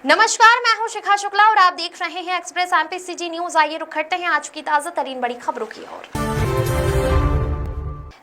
नमस्कार, मैं हूं शिखा शुक्ला और आप देख रहे हैं एक्सप्रेस एमपीसीजी न्यूज। आइए रुक करते हैं आज की ताजा तरीन बड़ी खबरों की ओर।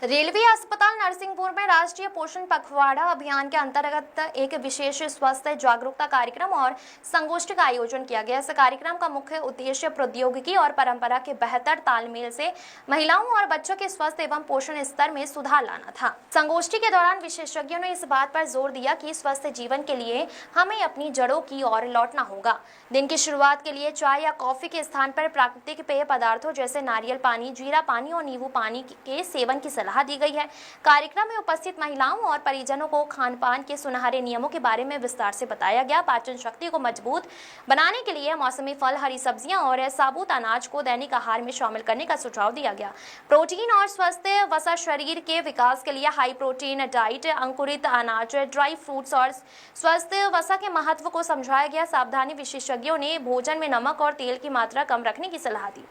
रेलवे अस्पताल नरसिंहपुर में राष्ट्रीय पोषण पखवाड़ा अभियान के अंतर्गत एक विशेष स्वास्थ्य जागरूकता कार्यक्रम और संगोष्ठी का आयोजन किया गया। इस कार्यक्रम का मुख्य उद्देश्य प्रौद्योगिकी और परंपरा के बेहतर तालमेल से महिलाओं और बच्चों के स्वास्थ्य एवं पोषण स्तर में सुधार लाना था। संगोष्ठी के दौरान विशेषज्ञों ने इस बात पर जोर दिया कि स्वस्थ जीवन के लिए हमें अपनी जड़ों की ओर लौटना होगा। दिन की शुरुआत के लिए चाय या कॉफी के स्थान पर प्राकृतिक पेय पदार्थों जैसे नारियल पानी, जीरा पानी और नींबू पानी के सेवन की सलाह दी गई है। कार्यक्रम में उपस्थित महिलाओं और परिजनों को खान पान के सुनहरे नियमों के बारे में विस्तार से बताया गया। पाचन शक्ति को मजबूत बनाने के लिए मौसमी फल, हरी सब्जियां और साबुत अनाज को दैनिक आहार में शामिल करने का सुझाव दिया गया। प्रोटीन और स्वस्थ वसा शरीर के विकास के लिए हाई प्रोटीन डाइट, अंकुरित अनाज, ड्राई फ्रूट्स और स्वस्थ वसा के महत्व को समझाया गया। सावधानी विशेषज्ञों ने भोजन में नमक और तेल की मात्रा कम रखने की सलाह दी।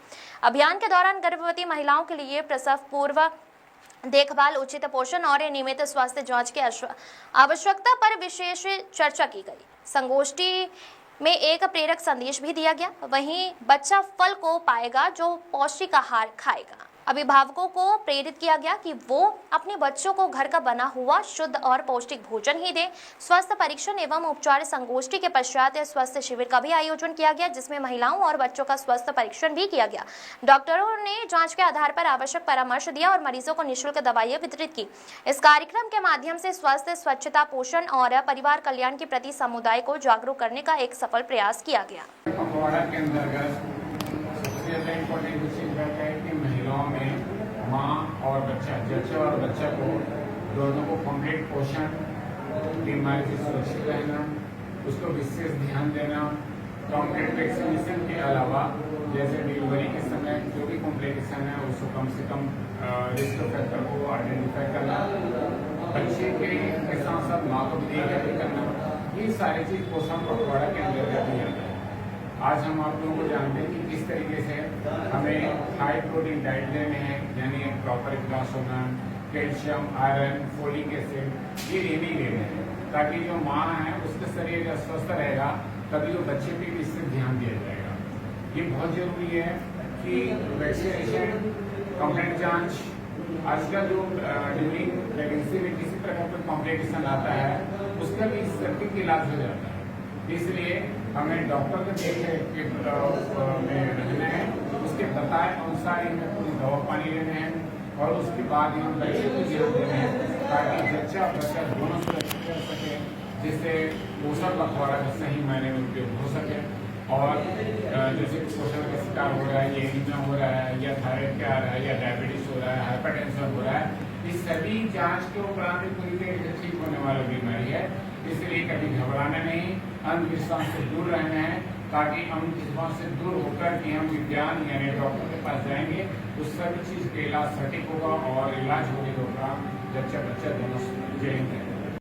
अभियान के दौरान गर्भवती महिलाओं के लिए प्रसव पूर्व देखभाल, उचित पोषण और नियमित स्वास्थ्य जांच की आवश्यकता पर विशेष चर्चा की गई। संगोष्ठी में एक प्रेरक संदेश भी दिया गया। वहीं बच्चा फल को पाएगा जो पौष्टिक आहार खाएगा। अभिभावकों को प्रेरित किया गया कि वो अपने बच्चों को घर का बना हुआ शुद्ध और पौष्टिक भोजन ही दें। स्वास्थ्य परीक्षण एवं उपचार संगोष्ठी के पश्चात स्वास्थ्य शिविर का भी आयोजन किया गया, जिसमें महिलाओं और बच्चों का स्वास्थ्य परीक्षण भी किया गया। डॉक्टरों ने जांच के आधार पर आवश्यक परामर्श दिया और मरीजों को निःशुल्क दवाइयां वितरित की। इस कार्यक्रम के माध्यम से स्वास्थ्य, स्वच्छता, पोषण और परिवार कल्याण के प्रति समुदाय को जागरूक करने का एक सफल प्रयास किया गया। महिलाओं में माँ और बच्चा, जच्चा और बच्चा को दोनों को कंप्लीट पोषण, बीमारी से सुरक्षित रहना, उसको विशेष ध्यान देना, कंप्लीट वैक्सीनेशन के अलावा जैसे डिलीवरी के समय जो भी कॉम्प्लिकेशन है उसको कम से कम रिस्क फैक्टर को आइडेंटिफाई करना, बच्चे के साथ साथ माँ को भी देखभाल करना, ये सारी चीज पोषण पखवाड़ा के अंतर्गत ही आता है। आज हम आप लोगों को जानते हैं कि किस तरीके से हमें हाई प्रोटीन डाइट लेने हैं, यानी प्रॉपर ग्लास होना, कैल्शियम, आयरन, फोलिक एसिड, ये लेने हैं ताकि जो माँ है उसका शरीर जब स्वस्थ रहेगा तभी वो बच्चे पे भी इससे ध्यान दिया जाएगा। ये बहुत जरूरी है कि वैक्सीनेशन, कंप्लीट जांच, आजकल जो ड्यूरिंग प्रेगनेंसी में किसी प्रकार का कॉम्प्लिकेशन आता है उसका भी सटीक इलाज हो जाता है। इसलिए हमें डॉक्टर के देखे में रहना है, उसके बताए अनुसार इनमें पूरी दवा पानी लेने हैं और उसके बाद हम बच्चे को ध्यान देना है ताकि बच्चा दोनों सुरक्षित रह सके, जिससे पोषण पखवाड़ा का सही मायने में उपयोग हो सके। और जैसे पोषण का शिकार हो रहा है, ये एनीमिया हो रहा है या थायराइड क्या आ रहा है या डायबिटीज हो रहा है, हाइपरटेंशन हो रहा है, इस सभी जांच के उपरांत पूरी तरीके से ठीक होने वाली बीमारी है। इसलिए कभी घबराना नहीं, अंधविश्वास से दूर रहना है ताकि अंधविश्वास से दूर होकर कि हम विज्ञान यानी डॉक्टर के पास जाएंगे उस सभी चीज का इलाज सटीक होगा और इलाज होने होगा, बच्चा दोनों जय हिंद।